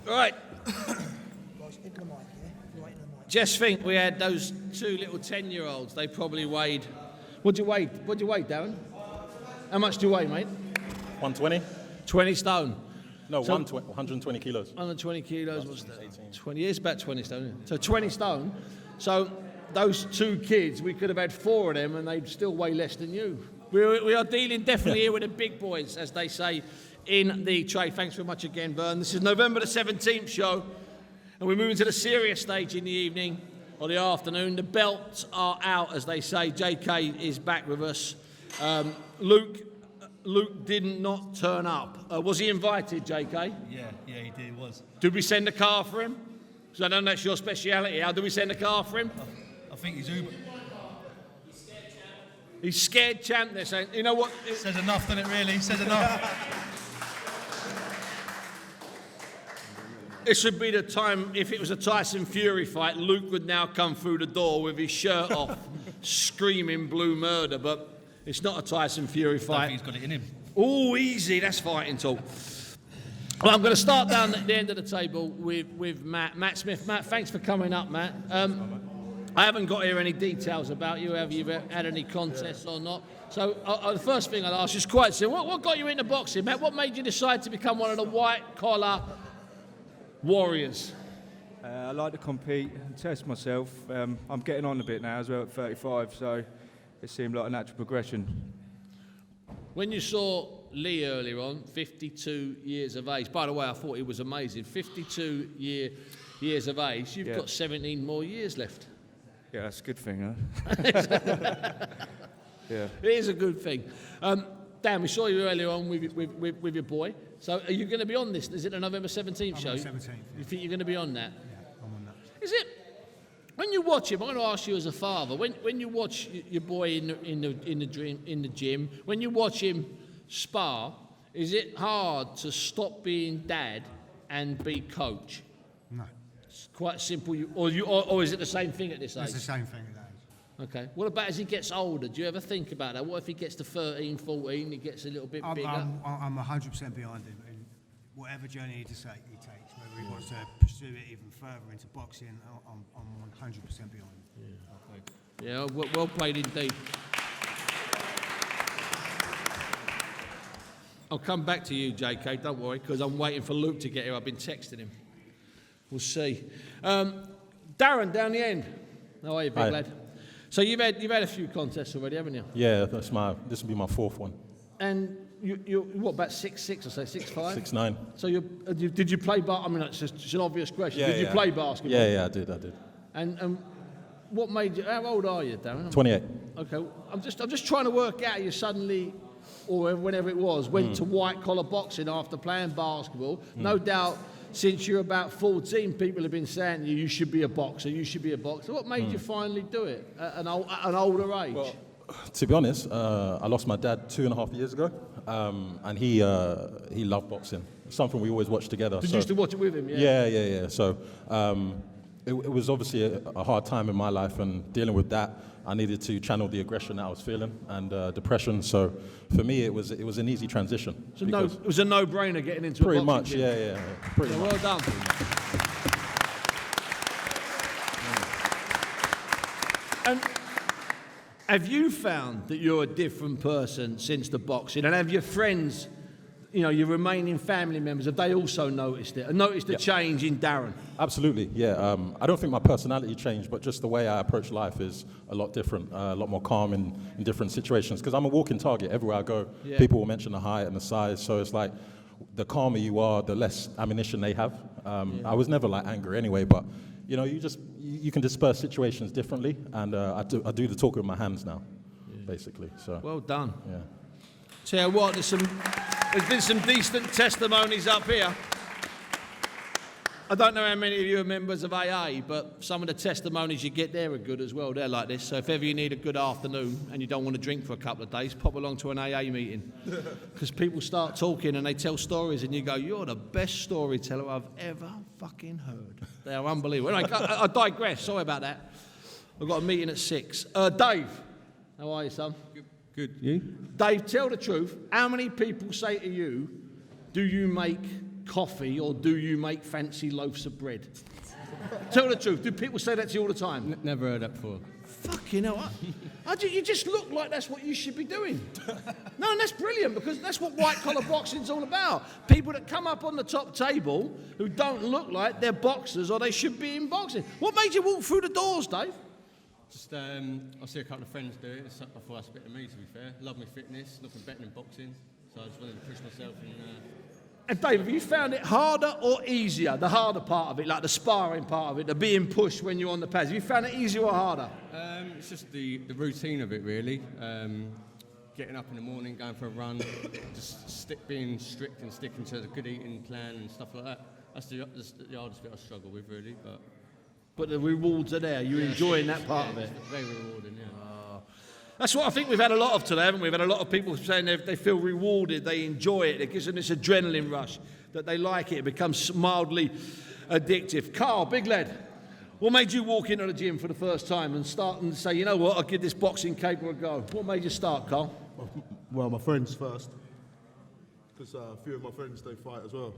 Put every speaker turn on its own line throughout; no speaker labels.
Right.
Guys, into the mic, yeah? Right into the mic.
Just think we had those two little 10-year-olds. They probably weighed... What'd you weigh, Darren? How much do you weigh, mate?
120?
20 stone.
No, 120 kilos.
120 kilos, what's that? 20, it's about 20 stone. Isn't it? So 20 stone. So those two kids, we could have had 4 of them and they'd still weigh less than you. We are dealing definitely here with the big boys, as they say in the trade. Thanks very much again, Vern. This is November the 17th show, and we're moving to the serious stage in the evening or the afternoon. The belts are out, as they say. JK is back with us. Luke did not turn up. Was he invited, JK?
Yeah, he did, he was.
Did we send a car for him? Because I know that's your speciality. How do we send a car for him?
I think he's Uber.
He's scared champ, they're saying. You know what?
Says enough, doesn't it, really? Says enough.
This would be the time, if it was a Tyson Fury fight, Luke would now come through the door with his shirt off, screaming blue murder, but it's not a Tyson Fury fight.
I think he's got it in him.
Oh, easy, that's fighting talk. Well, I'm going to start down at the end of the table with Matt Smith. Matt, thanks for coming up, Matt. I haven't got here any details about you, have you had any contests or not? So the first thing I'll ask is quite simple. What got you into boxing, Matt? What made you decide to become one of the white-collar warriors?
I like to compete and test myself. I'm getting on a bit now as well at 35, so it seemed like a natural progression.
When you saw Lee earlier on, 52 years of age, by the way, I thought he was amazing. 52 years of age, you've got 17 more years left.
Yeah, that's a good thing, huh? Yeah.
It is a good thing. Dan, we saw you earlier on with your boy. So are you going to be on this? Is it the November 17th show?
I'm on the 17th.
You think you're going to be on that?
Yeah, I'm on that.
Is it, when you watch him, I'm going to ask you as a father, when you watch your boy in the gym, when you watch him spar, is it hard to stop being dad and be coach?
No.
It's quite simple. Or is it the same thing at this age?
It's the same thing at that age.
Okay. What about as he gets older? Do you ever think about that? What if he gets to 13, 14, he gets a little bit bigger?
I'm 100% behind him in whatever journey he takes, whether he wants to pursue it even further into boxing, I'm 100% behind him.
Yeah, well played indeed. I'll come back to you, JK, don't worry, because I'm waiting for Luke to get here. I've been texting him. We'll see. Darren, down the end. How are you, big lad? So you've had a few contests already, haven't you?
Yeah, this will be my 4th one.
And you're what, about 6'6" or so, 6'5"?
6'9".
So did you play basketball? I mean, it's just an obvious question.
Yeah,
did you play basketball?
Yeah, I did.
And what made you? How old are you, Darren?
28.
Okay, I'm just trying to work out. You suddenly, or whenever it was, went to white collar boxing after playing basketball. No doubt, since you're about 14, people have been saying to you should be a boxer. You should be a boxer. What made you finally do it at an older age?
Well, to be honest, I lost my dad 2.5 years ago, and he loved boxing. Something we always watched together.
Did you used to watch it with him? Yeah.
Yeah. So it was obviously a hard time in my life, and dealing with that, I needed to channel the aggression that I was feeling and depression. So for me, it was an easy transition.
So it was a no-brainer getting into
pretty
a boxing
much,
gym.
yeah. Pretty much.
Well done. And have you found that you're a different person since the boxing? And have your friends, your remaining family members, have they also noticed it? And noticed the change in Darren?
Absolutely, yeah. I don't think my personality changed, but just the way I approach life is a lot different, a lot more calm in different situations. Because I'm a walking target. Everywhere I go, people will mention the height and the size. So it's like, the calmer you are, the less ammunition they have. I was never like angry anyway, but you can disperse situations differently, and I do the talk with my hands now, basically. So
well done.
Yeah.
Tell you what, there's been some decent testimonies up here. I don't know how many of you are members of AA, but some of the testimonies you get there are good as well. They're like this. So if ever you need a good afternoon and you don't want to drink for a couple of days, pop along to an AA meeting. Because people start talking and they tell stories and you go, you're the best storyteller I've ever fucking heard. They are unbelievable. Anyway, I digress. Sorry about that. I've got a meeting at 6. Dave, how are you, son?
Good. You?
Dave, tell the truth. How many people say to you, do you make coffee or do you make fancy loaves of bread? Tell the truth. Do people say that to you all the time?
Never heard that before.
Fucking hell. You just look like that's what you should be doing. No, and that's brilliant because that's what white-collar boxing's all about. People that come up on the top table who don't look like they're boxers or they should be in boxing. What made you walk through the doors, Dave?
Just, I see a couple of friends do it. I thought that's a bit of me, to be fair. Love my fitness, nothing better than boxing. So I just wanted to push myself and...
And Dave, have you found it harder or easier? The harder part of it, like the sparring part of it, the being pushed when you're on the pads. Have you found it easier or harder?
It's just the routine of it, really. Getting up in the morning, going for a run, just being strict and sticking to the good eating plan and stuff like that. That's the hardest bit I struggle with, really.
But the rewards are there. You're enjoying that part of it.
It's very rewarding, yeah.
That's what I think we've had a lot of today, haven't we? We've had a lot of people saying they feel rewarded, they enjoy it, it gives them this adrenaline rush, that they like it, it becomes mildly addictive. Carl, big lad, what made you walk into the gym for the first time and start and say, you know what, I'll give this boxing caper a go? What made you start, Carl?
Well, my friends first, because a few of my friends, they fight as well.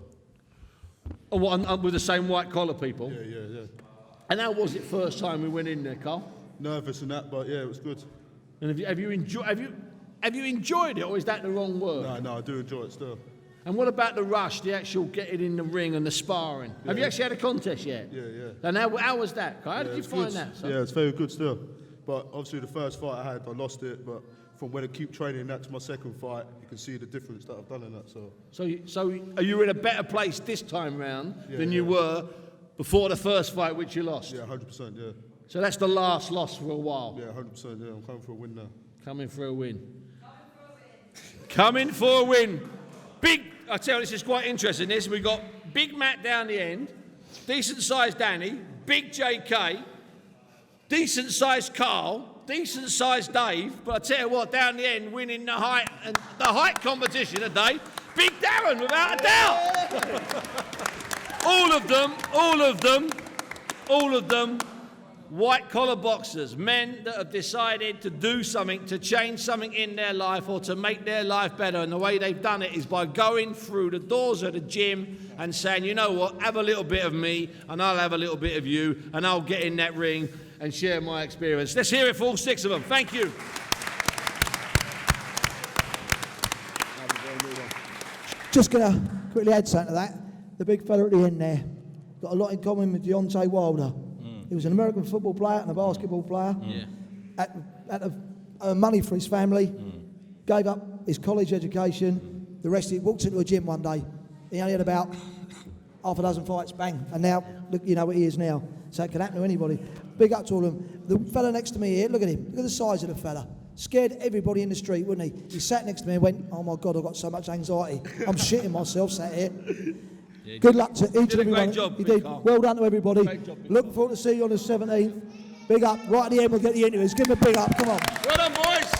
Oh, what, with the same white-collar people?
Yeah.
And how was it first time we went in there, Carl?
Nervous and that, but yeah, it was good.
And have you enjoyed it, or is that the wrong word?
No, I do enjoy it still.
And what about the rush, the actual getting in the ring and the sparring?
Yeah.
Have you actually had a contest yet?
Yeah.
And how was that? How did you
it's
find
good.
that? Son?
Yeah, it's very good still. But obviously the first fight I had, I lost it, but from when I keep training, that's my second fight, you can see the difference that I've done in that.
So are you in a better place this time round than you were before the first fight, which you lost?
Yeah, 100%, yeah.
So that's the last loss for a while?
Yeah, 100%, yeah. I'm coming for a win now.
Coming for a win. Coming for a win. Big, I tell you, this is quite interesting, this. We've got Big Matt down the end, decent-sized Danny, Big JK, decent-sized Carl, decent-sized Dave, but I tell you what, down the end, winning the height competition today, Big Darren, without a doubt. all of them, white-collar boxers, men that have decided to do something, to change something in their life or to make their life better. And the way they've done it is by going through the doors of the gym and saying, you know what, have a little bit of me and I'll have a little bit of you and I'll get in that ring and share my experience. Let's hear it for all 6 of them. Thank you.
Just going to quickly add something to that. The big fella at the end there got a lot in common with Deontay Wilder. He was an American football player and a basketball player. Had money for his family. Gave up his college education. The rest, he walked into a gym one day. He only had about half a dozen fights, bang. And now, look, you know what he is now. So it can happen to anybody. Big up to all of them. The fella next to me here, look at him. Look at the size of the fella. Scared everybody in the street, wouldn't he? He sat next to me and went, oh my God, I've got so much anxiety. I'm shitting myself sat here. Yeah, good luck to each and every one.
Job,
you did. Well done to everybody.
Job,
Look forward to see you on the 17th. Big up. Right at the end, we'll get the interviews. Give him a big up. Come on.
Well done, boys.